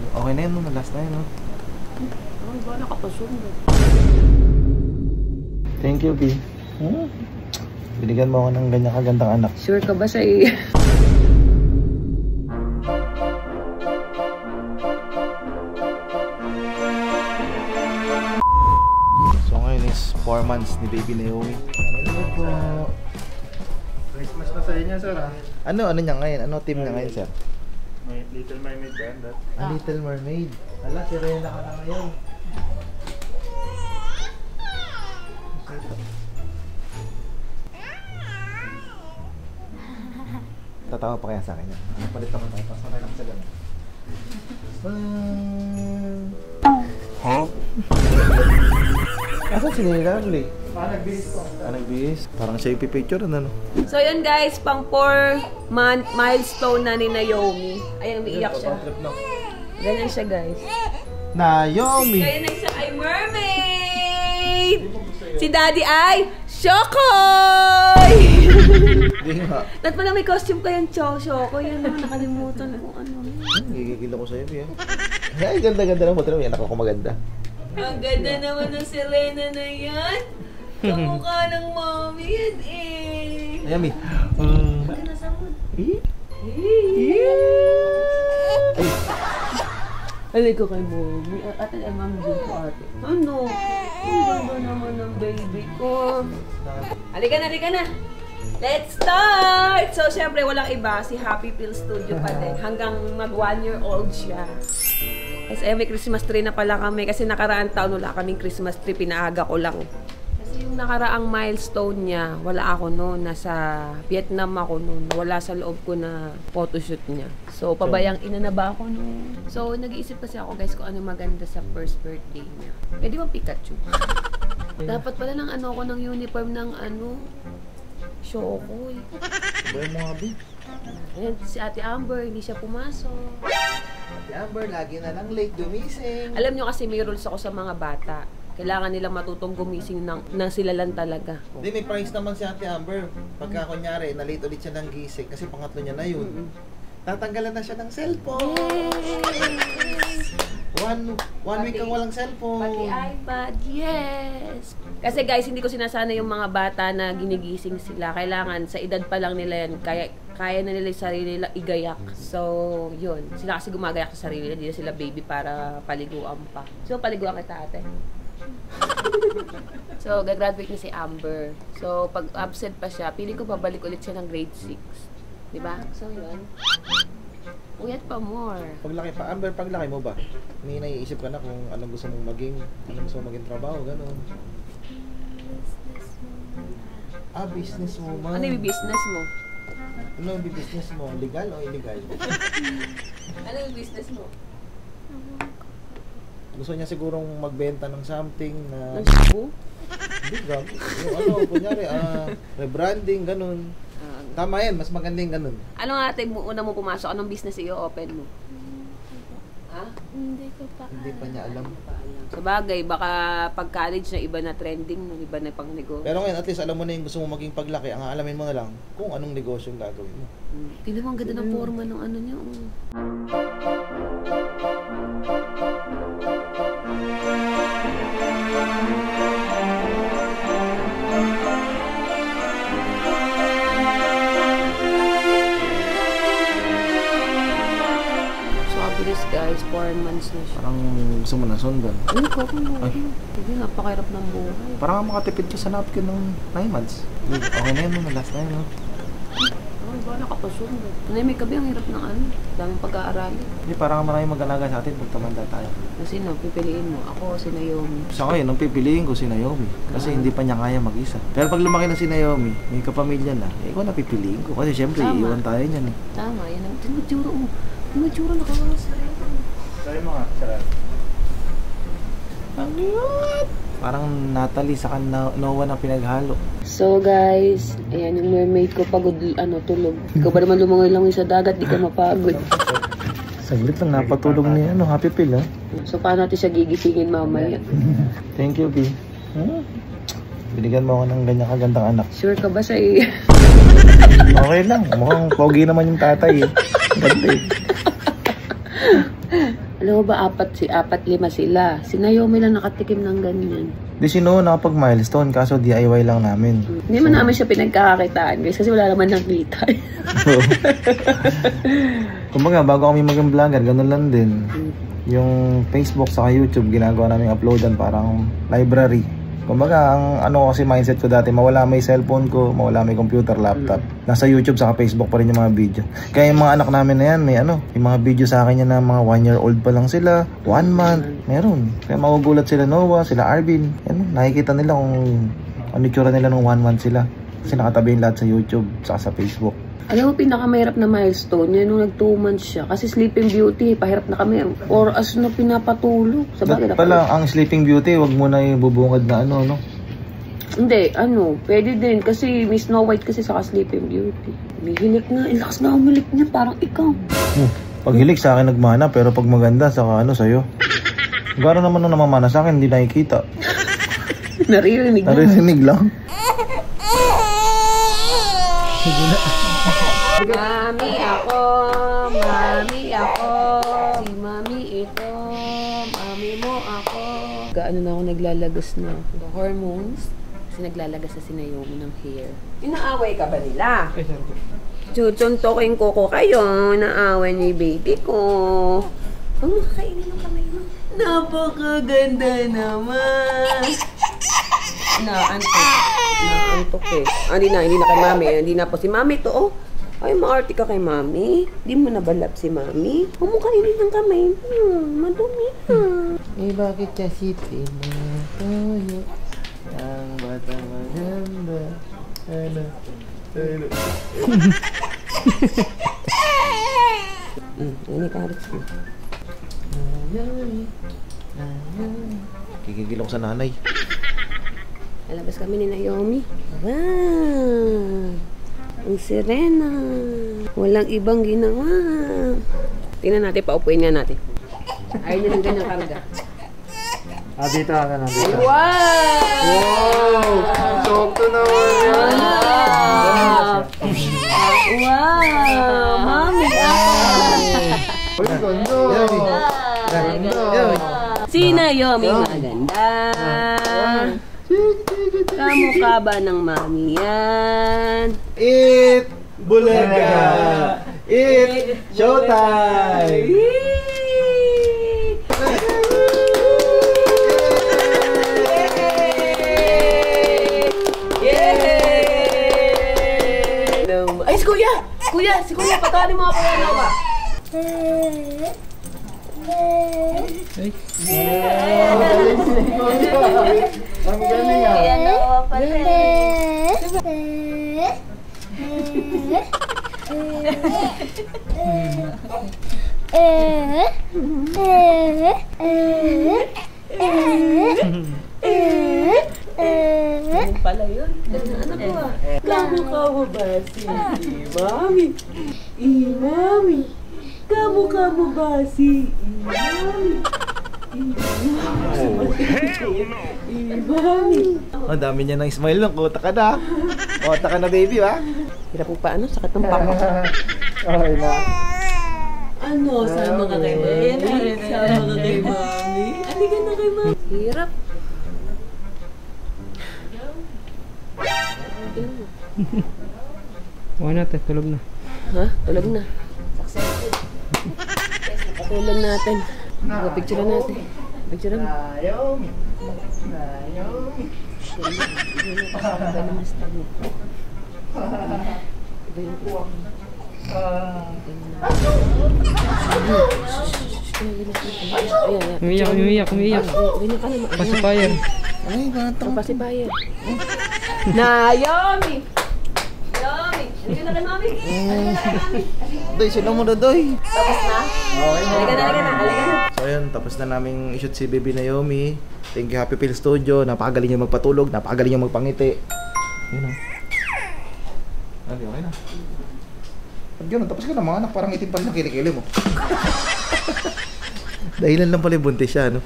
Okay na yun, no? Last na yun, no? Ay, ba nakapasunod? Thank you, B. Binigyan mo ako ng ganyan kagandang anak. Sure ka ba sa So ngayon is 4 months ni baby Naomi. Hello po. Christmas na sa inyo, sir, ha? Ano niya ngayon? Ano team niya ngayon, sir? May Little Mermaid ba? A Little Mermaid. Hala, si Rena ka na ngayon. Tatawa pa kaya sa akin yan. Palit naman tayo. Pasok na lang sa gano'n. Huh? Asan si Lovely? Nagbihis ko. Nagbihis? Parang siya yung pipicture, ano? So yun guys, pang 4-month milestone na ni Naomi. Ayan, umiiyak siya. Ganyan siya guys. Naomi! Ganyan siya ay mermaid! Si Daddy ay Shokoy! Hindi nga. Dapat pala may costume kayang Shokoy. Yan naman, nakalimutan ko ano. Gigigil ako sa'yo, Pia. Ay, ganda-ganda lang. Buti naman yan, ako maganda. Ang ganda naman ng Selena na yan. Kamukha ng mommy yan eh. Ayami. Bakit nasamod? Alay ko kay mommy. Ate, ma'am din po ate. Ano? Ang ganda naman ng baby ko. Halika na. Let's start! So, syempre, walang iba. Si Happy Pill Studio pa din. Hanggang mag 1-year-old siya. Guys, may Christmas tree na pala kami. Kasi nakaraang taon wala kaming Christmas tree. Pinaaga ko lang. Kasi yung nakaraang milestone niya, wala ako noon. Nasa Vietnam ako noon. Wala sa loob ko na photoshoot niya. So, pabayang ina na ba ako noon? So, nag-iisip kasi ako, guys, kung ano maganda sa first birthday niya. Pwede bang Pikachu? Dapat pala ng ano ko ng uniform ng ano, Shokoy. Sabay mo nga, B. Ayan, si Ate Amber, hindi siya pumasok. Ate Amber, lagi na lang late gumising. Alam nyo kasi may rules ako sa mga bata. Kailangan nilang matutong gumising na sila lang talaga. Hindi, may price naman si Ate Amber. Pagka kunyari, na-late ulit siya ng gising kasi pangatlo niya na yun. Tatanggalan na siya ng cellphone. One week kang walang cellphone. Pati iPad, yes! Kasi guys, hindi ko sinasana yung mga bata na ginigising sila. Kailangan, sa edad pa lang nila yan, kaya na nila yung sarili nila igayak. So, yun. Sila kasi gumagayak sa sarili nila, hindi na sila baby para paliguan pa. So, paliguan kita ate. So, gagraduate na si Amber. So, pag absent pa siya, pili ko babalik ulit siya ng grade 6. Diba? So, yun. Uyat pa more. Paglaki pa, Amber, paglaki mo ba? May naiisip ka na kung anong gusto mong maging, anong gusto mong maging trabaho, gano'n. Business woman. Ano yung business mo? Ano yung business mo? Legal o illegal? Ano yung business mo? Gusto niya sigurong magbenta ng something na... Ng shabu? Hindi, grabe. Yung ano, kunyari, rebranding, gano'n. Tama yan, mas magandang ganun. Ano nga ate, una mo pumasok? Anong business i-open mo? Ha? Hindi ko pa Hindi pa niya alam. Sa bagay, baka pag college na iba na trending, iba na pang negosyo. Pero ngayon, at least alam mo na yung gusto mo maging paglaki. Ang alamin mo na lang kung anong negosyo yung gagawin mo. Tignan mo, ang ganda ng forma ng ano niya. Guys, 4 months na siya. Parang gusto mo na sundan. Hindi ko Hindi, napakahirap ng buhay. Parang makatipid ka sa napkin ng 9 months. Okay na yun, no? Last na yun, no? Ay, ba nakapasunod? May kabi, ang hirap ng ano. Daming pag-aaralin. Hindi, parang maraming mag-alaga sa atin pag tumanda tayo. Sino, pipiliin mo? Ako, si Naomi. Sa ngayon, nung pipiliin ko si Naomi. Kasi hindi pa niya kaya mag-isa. Pero pag lumaki na si Naomi, may kapamilya na, ikaw na pipiliin ko. Kasi syempre, iiwan tayo niyan eh. Tama, yan ang tinuturo mo. Tinuturo na kawawa sa rin. Sabi mo nga, sarap. Ang cute! Parang Natalie sa Noah na pinaghalo. So guys, ayan yung mermaid ko pagod tulog. Ikaw ba naman lumangoy lang sa dagat, di ka mapagod. Saglit lang napatulog ni Happy Pill ha. So paano natin siya gigisingin mamaya? Thank you, B. Binigyan mo ako ng ganyan kagandang anak. Sure ka ba sa Okay lang, mukhang pogi naman yung tatay eh. Ganda eh. Alam mo ba, 4-5 sila. Si Naomi lang nakatikim ng ganyan. Di si Noah nakapag-milestone, kaso DIY lang namin. Hindi man namin siya pinagkakakitaan guys, kasi wala naman nakita. Kumbaga, bago kami maging vlogger, ganun lang din. Yung Facebook saka YouTube, ginagawa namin uploadan parang library. Kumbaga, ang ano kasi mindset ko dati, mawala may cellphone ko, mawala may computer, laptop. Nasa YouTube saka Facebook pa rin yung mga video. Kaya yung mga anak namin na yan, may ano, yung mga video sa akin yan na mga 1-year-old pa lang sila, 1 month, meron. Kaya magugulat sila Noah, sila Arvin. Yan, nakikita nila kung ano itsura nila nung 1 month sila. Kasi nakatabi yung lahat sa YouTube saka sa Facebook. Alam mo, pinakamahirap na milestone yan nung nag 2 months siya. Kasi Sleeping Beauty, pahirap na kami. Or as na pinapatulog. Sa bagay na pala, ang Sleeping Beauty, wag mo na yung bubungad na ano, no? Hindi, pwede din. Kasi Miss Snow White kasi saka Sleeping Beauty. Umihilik na, ilakas na umilik niya, parang ikaw. Pag hilik sa akin nagmana, pero pag maganda, saka ano sa'yo. Gano'n naman nung namamana sa akin, hindi nakikita. Naririnig na. Naririnig lang. Mami ako, mami ako, si mami ito, mami mo ako. Gaano na ako naglalagas na the hormones kasi naglalagas na si Naomi ng hair. Inaaway ka ba nila? Chuchuntokin ko kayo, naaway niya yung baby ko. Ang makakainin ng kamay mo. Napakaganda naman. Naantok eh. Hindi na kay mami. Hindi na po si mami to, oh. Ay, maarte ka kay mami. Di mo nabalap si mami. Huwag mo kainin ng kamay. Madumi na. Eh, bakit kasi tinatoyo ang bata maganda? Ano? Ini carrots mo. Kikigil ako sa nanay. Alabas kami ni Naomi. Wow! Ang sirena. Walang ibang ginawa. Tingnan natin, paupuin nga natin. Ayaw niya ng ganyang karga. Dito ka na. Dito. Wow! Wow! Sokto naman! Wow! Mami ako! Uy, ganda! Si Naomi maganda. Kamukha ba ng mami yan? Eat Bulaga! Eat Showtime! Ay, si Kuya! Si Kuya, patawarin mo ako yan, Noah. Ang galing ah! Ayan, Noah pala. Ano pala yun? Ano po ah? Kamukha mo ba si Mami? Mami? Kamukha mo ba si Mami? Mami? Ang dami niya ng smile lang. Kota ka na. Kota ka na, baby, ha? Hirap mo pa, sakit ng pako. Okay na. Ano? Sama ka kay Mami? Sama ka kay Mami? Halika na kay Mami. Hirap. Wala na, tulog na. Ha? Tulog na. Successful. Nakatulog natin. Picture natin. Picture mo. Naomi! Naomi! Umiyak. Ganyan ka naman. Pacifier. Ay, bata. Pacifier. Naomi! Naomi! Halika na kay Mami. Doy, sino mo na, Doy? Tapos na? Halika na. So ayun, tapos na namin i-shoot si Baby Naomi. Thank you, Happy Pill Studio. Napakagaling niya magpatulog, napakagaling niya magpangiti. Yun o. Okay na. Pag yun, tapos ka na mga anak, parang itim pa rin ang kilikili mo. Dahilan lang pala yung buntis siya, no?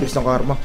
Bilis ng karma.